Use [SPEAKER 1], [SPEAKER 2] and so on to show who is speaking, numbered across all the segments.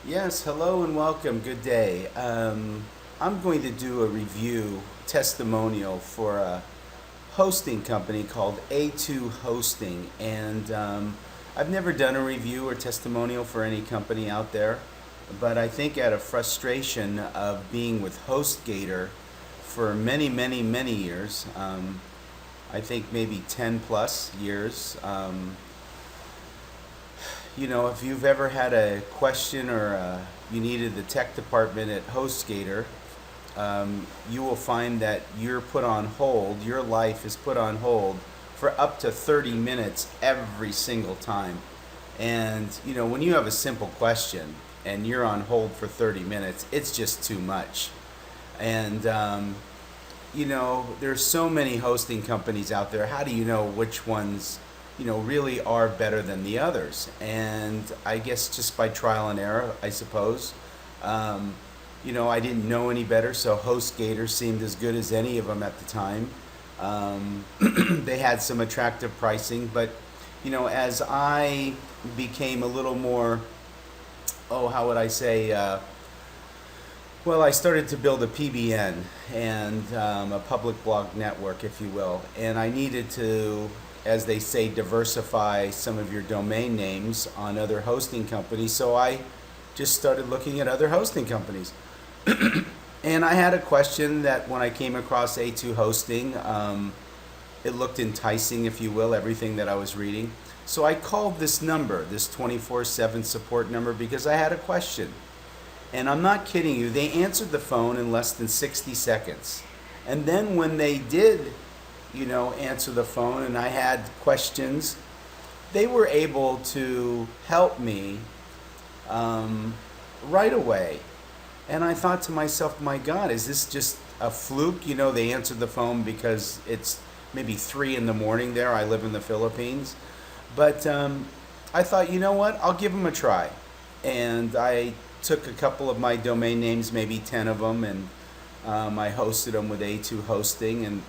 [SPEAKER 1] Yes, hello and welcome. Good day. I'm going to do a review testimonial for a hosting company called A2 Hosting, and I've never done a review or testimonial for any company out there, but I think out of frustration of being with HostGator for many, many, many years, I think maybe 10 plus years. If you've ever had a question or you needed the tech department at HostGator, you will find that you're put on hold, your life is put on hold for up to 30 minutes every single time. And, when you have a simple question and you're on hold for 30 minutes, it's just too much. And, there's so many hosting companies out there. How do you know which ones really are better than the others? And I guess just by trial and error, I suppose. I didn't know any better, so HostGator seemed as good as any of them at the time. They had some attractive pricing, but as I became a little more, how would I say? I started to build a PBN and a public blog network, if you will, and I needed to, as they say, diversify some of your domain names on other hosting companies. So I just started looking at other hosting companies. And I had a question that when I came across A2 Hosting, it looked enticing, if you will, everything that I was reading. So I called this number, this 24/7 support number, because I had a question. And I'm not kidding you, they answered the phone in less than 60 seconds. And then when they did answer the phone and I had questions, they were able to help me right away. And I thought to myself, my God, is this just a fluke? They answered the phone because it's maybe 3 in the morning there. I live in the Philippines. But I thought, you know what, I'll give them a try. And I took a couple of my domain names, maybe 10 of them, and I hosted them with A2 Hosting. And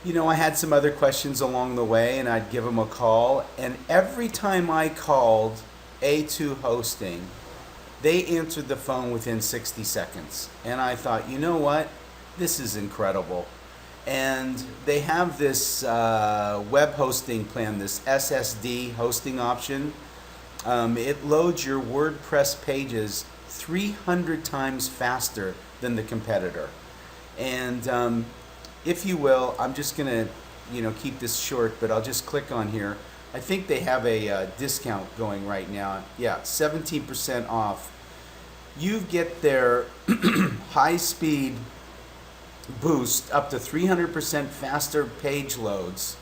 [SPEAKER 1] I had some other questions along the way, and I'd give them a call. And every time I called A2 Hosting, they answered the phone within 60 seconds. And I thought, you know what? This is incredible. And they have this web hosting plan, this SSD hosting option. It loads your WordPress pages 300 times faster than the competitor. And if you will, I'm just going to keep this short, but I'll just click on here. I think they have a discount going right now. Yeah, 17% off. You get their high-speed boost up to 300% faster page loads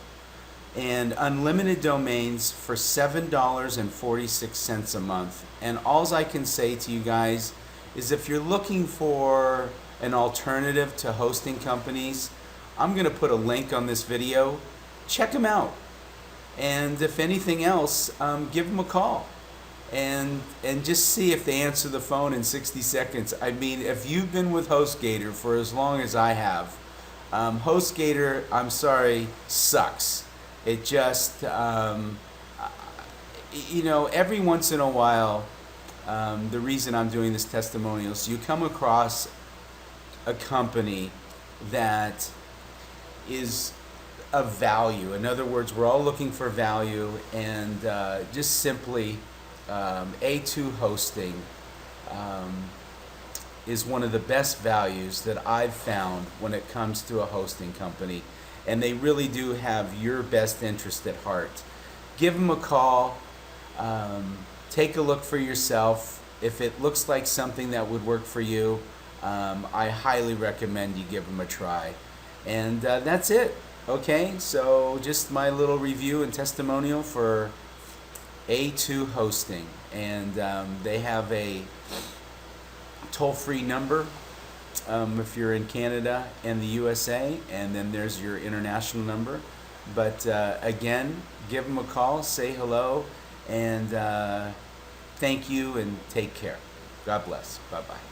[SPEAKER 1] and unlimited domains for $7.46 a month. And all I can say to you guys is if you're looking for an alternative to hosting companies, I'm going to put a link on this video. Check them out. And if anything else, give them a call. And just see if they answer the phone in 60 seconds. I mean, if you've been with HostGator for as long as I have, HostGator, I'm sorry, sucks. It just, every once in a while, the reason I'm doing this testimonial is you come across a company that is of value. In other words, we're all looking for value, and just simply A2 Hosting is one of the best values that I've found when it comes to a hosting company. And they really do have your best interest at heart. Give them a call. Take a look for yourself. If it looks like something that would work for you, I highly recommend you give them a try. And that's it. Okay, so just my little review and testimonial for A2 Hosting. And they have a toll-free number if you're in Canada and the USA, and then there's your international number. But again, give them a call, say hello, and thank you, and take care. God bless. Bye-bye.